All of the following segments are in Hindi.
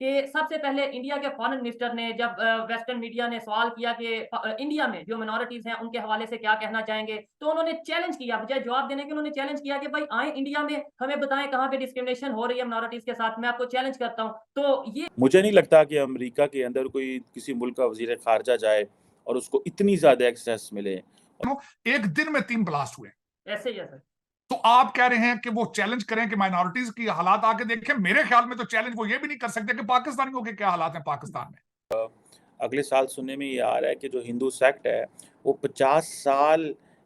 कि सबसे पहले इंडिया के फॉरेन मिनिस्टर ने जब वेस्टर्न मीडिया ने सवाल किया कि इंडिया में जो मिनॉरिटीज़ हैं उनके हवाले से क्या कहना चाहेंगे? तो उन्होंने चैलेंज किया, बजाय जवाब देने के उन्होंने चैलेंज किया कि भाई आएँ इंडिया में, हमें बताएँ कहाँ पे डिस्क्रिमिनेशन हो रही है मिनॉरिटीज़ के साथ, मैं आपको चैलेंज करता हूँ। तो ये मुझे नहीं लगता कि अमेरिका के अंदर कोई किसी मुल्क का वज़ीर ख़ारिजा जाए और उसको इतनी ज़्यादा एक्सेस मिले। एक दिन में 3 ब्लास्ट हुए। ऐसे ही है सर। तो आप कह रहे हैं कि वो चैलेंज करें कि माइनॉरिटीज की हालात आके देखें। मेरे ख्याल में तो चैलेंज वो ये भी नहीं कर सकते कि पाकिस्तानियों के क्या हालात हैं पाकिस्तान में। अगले साल सुनने में ये आ रहा है कि जो हिंदू सेक्ट है, वो 50 साल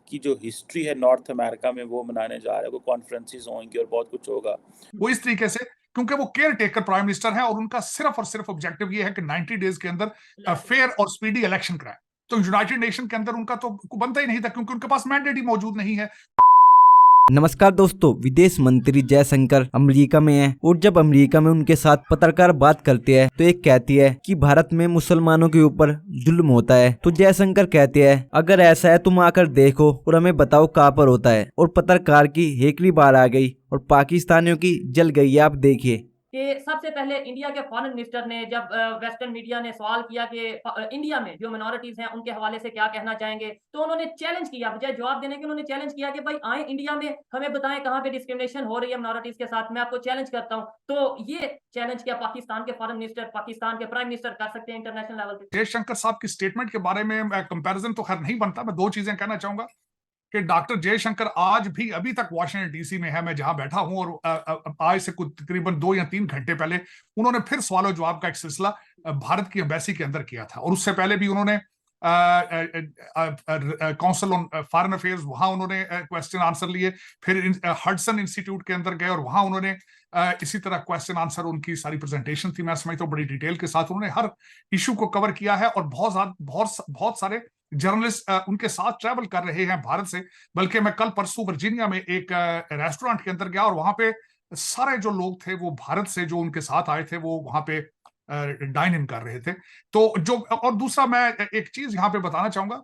की जो हिस्ट्री है नॉर्थ अमेरिका में वो मनाने जा रहा है। वो कॉन्फ्रेंसेस होंगी और बहुत कुछ होगा। वो इस तरीके से, क्योंकि वो केयर टेकर प्राइम मिनिस्टर है और उनका सिर्फ और सिर्फ ऑब्जेक्टिव ये है कि 90 डेज के अंदर फेयर और स्पीडी इलेक्शन कराए। तो यूनाइटेड नेशन के अंदर उनका तो बनता ही नहीं था, क्योंकि उनके पास मैंडेट ही मौजूद नहीं है। नमस्कार दोस्तों, विदेश मंत्री जयशंकर अमेरिका में हैं और जब अमेरिका में उनके साथ पत्रकार बात करते हैं तो एक कहती है कि भारत में मुसलमानों के ऊपर जुल्म होता है। तो जयशंकर कहते हैं अगर ऐसा है तुम आकर देखो और हमें बताओ कहाँ पर होता है। और पत्रकार की हेकड़ी बार आ गई और पाकिस्तानियों की जल गई। आप देखिए कि सबसे पहले इंडिया के फॉरेन मिनिस्टर ने जब वेस्टर्न मीडिया ने सवाल किया कि इंडिया में जो मिनॉरिटीज़ हैं उनके हवाले से क्या कहना चाहेंगे? तो उन्होंने चैलेंज किया, बजाय जवाब देने के उन्होंने चैलेंज किया कि भाई आएँ इंडिया में, हमें बताएँ कहाँ पे डिस्क्रिमिनेशन हो रही है मिनॉरिटीज़ के साथ, मैं आपको चैलेंज करता हूँ। तो ये चैलेंज क्या पाकिस्तान के फॉरेन मिनिस्टर, पाकिस्तान के प्राइम मिनिस्टर कर सकते हैं इंटरनेशनल लेवल पे? जयशंकर साहब की स्टेटमेंट के बारे में कंपैरिजन तो खैर नहीं बनता। मैं 2 चीजें कहना चाहूंगा कि डॉक्टर जयशंकर आज भी अभी तक वाशिंगटन डीसी में है, मैं जहां बैठा हूं, और आज से कुछ तकरीबन 2 या 3 घंटे पहले उन्होंने फिर सवाल और जवाब का एक सिलसिला भारत की एम्बेसी के अंदर किया था। और उससे पहले भी उन्होंने काउंसिल ऑन फॉरेन अफेयर्स, वहां उन्होंने क्वेश्चन आंसर लिए। फिर हडसन इंस्टीट्यूट के अंदर गए और वहां उन्होंने इसी तरह क्वेश्चन आंसर, उनकी सारी प्रेजेंटेशन थी, मैं समझता हूँ बड़ी डिटेल के साथ उन्होंने हर इशू को कवर किया है। और बहुत सारे जर्नलिस्ट उनके साथ ट्रैवल कर रहे हैं भारत से। बल्कि मैं कल परसों वर्जीनिया में एक रेस्टोरेंट के अंदर गया और वहां पे सारे जो लोग थे वो भारत से जो उनके साथ आए थे वो वहां पे डाइन इन कर रहे थे। तो जो, और दूसरा मैं एक चीज यहां पे बताना चाहूंगा,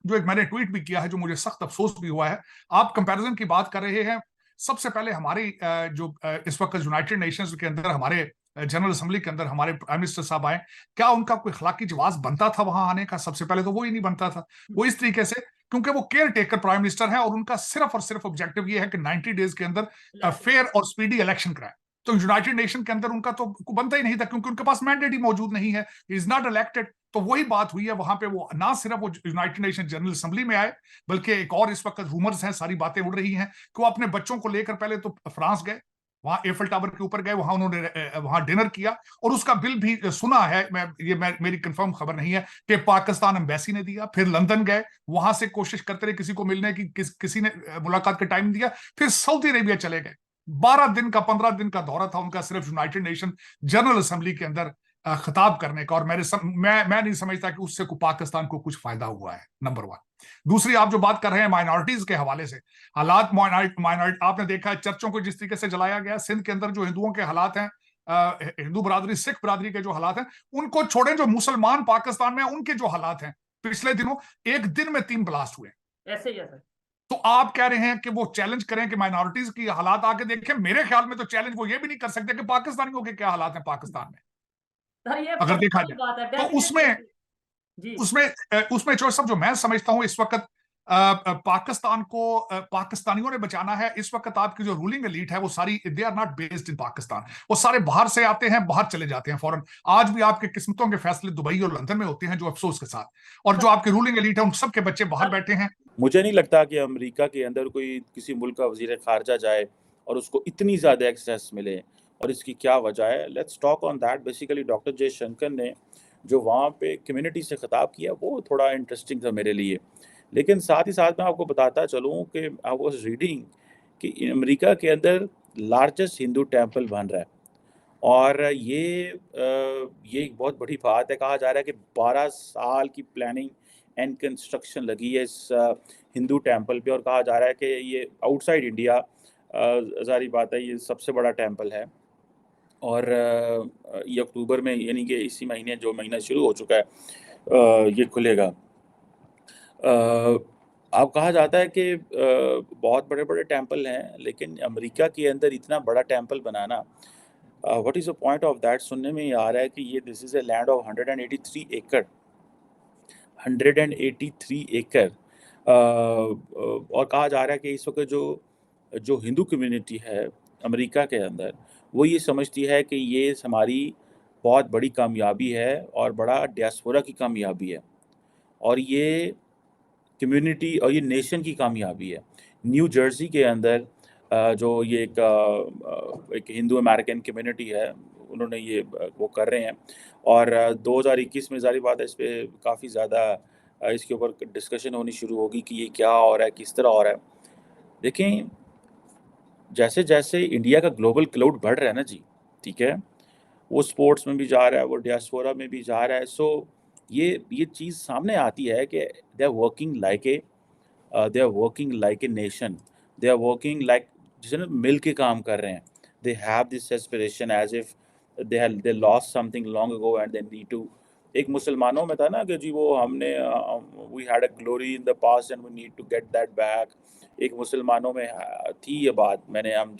जो एक मैंने ट्वीट भी किया है, जो मुझे सख्त अफसोस भी हुआ है। आप कंपैरिजन की बात कर रहे हैं। सबसे पहले हमारी जो इस वक्त यूनाइटेड नेशंस के अंदर हमारे जनरल असेंबली के अंदर हमारे प्राइम मिनिस्टर साहब आए, क्या उनका कोई अखलाकी जवाब बनता था वहां आने का? सबसे पहले तो वो ही नहीं बनता था। वो इस तरीके से, क्योंकि वो केयर टेकर प्राइम मिनिस्टर है और उनका सिर्फ और सिर्फ ऑब्जेक्टिव ये है कि 90 डेज के अंदर फेयर और स्पीडी इलेक्शन कराए। तो यूनाइटेड नेशन के अंदर उनका तो बनता ही नहीं था, क्योंकि उनके पास मैंडेट ही मौजूद नहीं है, इज नॉट इलेक्टेड। तो वही बात हुई है वहां पे, वो ना सिर्फ वो यूनाइटेड नेशन जनरल असेंबली में आए, बल्कि एक और इस वक्त रूमर्स हैं, सारी बातें उड़ रही हैं कि वो अपने बच्चों को लेकर पहले तो फ्रांस गए, वहां एफल टावर के ऊपर गए, वहां उन्होंने वहां डिनर किया और उसका बिल भी सुना है, मेरी कंफर्म खबर नहीं है, कि पाकिस्तान एम्बेसी ने दिया। फिर लंदन गए, वहां से कोशिश करते रहे किसी को मिलने की, किसी ने मुलाकात का टाइम दिया। फिर सऊदी अरेबिया चले गए। 12 दिन का 15 दिन का दौरा था उनका, सिर्फ यूनाइटेड नेशन जनरल असेंबली के अंदर खिताब करने का। और मैं नहीं समझता कि उससे पाकिस्तान को कुछ फायदा हुआ है, नंबर 1। दूसरी, आप जो बात कर रहे हैं माइनॉरिटीज के हवाले से, हालात माइनॉरिटी आपने देखा है, चर्चों को जिस तरीके से जलाया गया। सिंध के अंदर जो हिंदुओं के हालात हैं, हिंदू बरादरी, सिख बरादरी के जो हालात हैं उनको छोड़ें, जो मुसलमान पाकिस्तान में उनके जो हालात हैं, पिछले दिनों एक दिन में 3 ब्लास्ट हुए। ऐसे ही है सर। तो आप कह रहे हैं कि वो चैलेंज करें कि माइनॉरिटीज की हालात आके देखें। मेरे ख्याल में तो चैलेंज वो ये भी नहीं कर सकते कि पाकिस्तानियों के क्या हालात हैं पाकिस्तान में, सर ये अगर देखा पॉसिबल जाए। बात है तो डेफिनेटली। जी। उसमें जो सब, जो मैं समझता हूं इस वक्त पाकिस्तान को पाकिस्तानियों ने बचाना है। इस वक्त आपकी जो रूलिंग एलीट है वो सारी, they are not based in Pakistan. वो सारे बाहर से आते हैं, बाहर चले जाते हैं फौरन। आज भी आपके किस्मतों के फैसले दुबई और लंदन में होते हैं, जो अफसोस के साथ। और जो आपकी रूलिंग एलीट है उन सब के बच्चे बाहर बैठे हैं। मुझे नहीं लगता कि अमेरिका के अंदर कोई किसी मुल्क का वज़ीर ख़ारिजा जाए और उसको इतनी ज़्यादा एक्सेस मिले और इसकी क्या वजह है। Let's talk on that. Basically doctor Jaishankar ने जो वहाँ पे कम्युनिटी से ख़िताब किया वो थोड़ा इंटरेस्टिंग था मेरे लिए। लेकिन साथ ही साथ मैं आपको बताता चलूँ कि आई वाज़ रीडिंग कि अमेरिका के अंदर लार्जेस्ट हिंदू टेम्पल बन रहा है और ये एक बहुत बड़ी बात है। कहा जा रहा है कि 12 साल की प्लानिंग एंड कंस्ट्रक्शन लगी है इस हिंदू टेम्पल पे और कहा जा रहा है कि ये आउटसाइड इंडिया ज़ाहिर बात है ये सबसे बड़ा टेम्पल है। और ये अक्टूबर में यानी कि इसी महीने, जो महीना शुरू हो चुका है, ये खुलेगा। अब कहा जाता है कि बहुत बड़े-बड़े टेम्पल हैं, लेकिन अमेरिका के अंदर इतना बड़ा temple banana what is the point of that? सुनने में ये आ रहा है कि ये this is a land of 183 एकड़, 183 एकड़। और कहा जा रहा है कि इस वक्त जो हिंदू कम्युनिटी है अमेरिका के अंदर, वो ये समझती है कि ये हमारी बहुत बड़ी कामयाबी है और बड़ा डियास्पोरा की कामयाबी है, और ये कम्युनिटी और ये नेशन की कामयाबी है। न्यू जर्सी के अंदर जो ये एक हिंदू अमेरिकन कम्युनिटी है, उन्होंने ये वो कर रहे हैं, और 2021 में ज़ाहिर बात है इस पे काफ़ी ज़्यादा इसके ऊपर डिस्कशन होनी शुरू होगी कि ये क्या हो रहा है, किस तरह हो रहा है। देखें, जैसे जैसे इंडिया का ग्लोबल क्लाउड बढ़ रहा है ना जी, ठीक है, वो स्पोर्ट्स में भी जा रहा है, वो डियास्पोरा में भी जा रहा है। सो ये चीज़ सामने आती है कि they are working like a nation, they are working like, जैसे ना मिल के काम कर रहे हैं। They have this aspiration as if they lost something long ago and they need to. एक मुसलमानों में था ना कि जी वो हमने we had a glory in the past and we need to get that back. एक मुसलमानों में थी ये बात,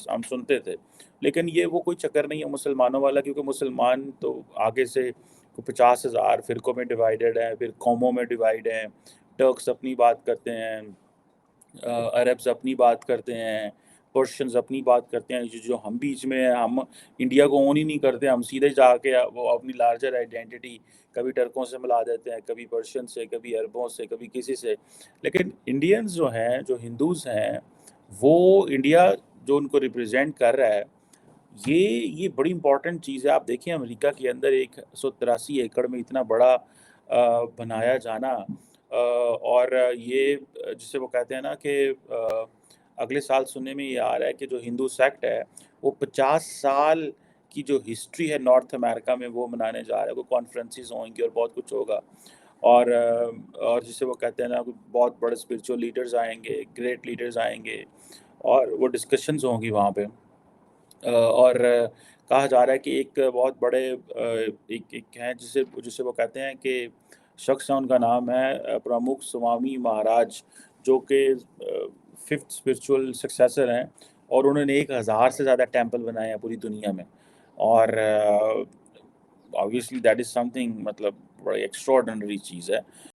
हम सुनते थे। लेकिन ये वो कोई चक्कर नहीं है मुसलमानों वाला, क्योंकि मुसलमान तो आगे से 50,000 फ़िरक़ों में डिवाइडेड हैं, फिर कौमों में डिवाइड हैं। टर्क्स अपनी बात करते हैं, अरब्स अपनी बात करते हैं, पर्शियंस अपनी बात करते हैं। जो हम बीच में हैं, हम इंडिया को ओन ही नहीं करते, हम सीधे जाके वो अपनी लार्जर आइडेंटिटी कभी टर्कों से मिला देते हैं, कभी पर्शियन से, कभी अरबों से, कभी किसी से। लेकिन इंडियंस जो हैं, जो हिंदूज़ हैं, वो इंडिया जो उनको रिप्रेजेंट कर रहा है, ये बड़ी इंपॉर्टेंट चीज़ है। आप देखिए अमेरिका के अंदर 183 एकड़ में इतना बड़ा बनाया जाना, और ये जिसे वो कहते हैं ना कि अगले साल सुनने में ये आ रहा है कि जो हिंदू सेक्ट है वो 50 साल की जो हिस्ट्री है नॉर्थ अमेरिका में वो मनाने जा रहा है। वो कॉन्फ्रेंसेस होंगी और बहुत कुछ होगा, और जिसे वो कहते हैं ना, बहुत बड़े स्पिरिचुअल लीडर्स आएंगे, ग्रेट लीडर्स आएंगे, और वो डिस्कशंस होंगी वहाँ पे। और कहा जा रहा है कि एक बहुत बड़े एक हैं जिसे जिसे वो कहते हैं कि शख्स है, उनका नाम है प्रमुख स्वामी महाराज, जो कि 5th स्पिरिचुअल सक्सेसर हैं, और उन्होंने 1000 से ज़्यादा टेम्पल बनाए हैं पूरी दुनिया में। और ऑब्वियसली दैट इज़ समथिंग, मतलब बड़ी एक्स्ट्राऑर्डिनरी चीज़ है।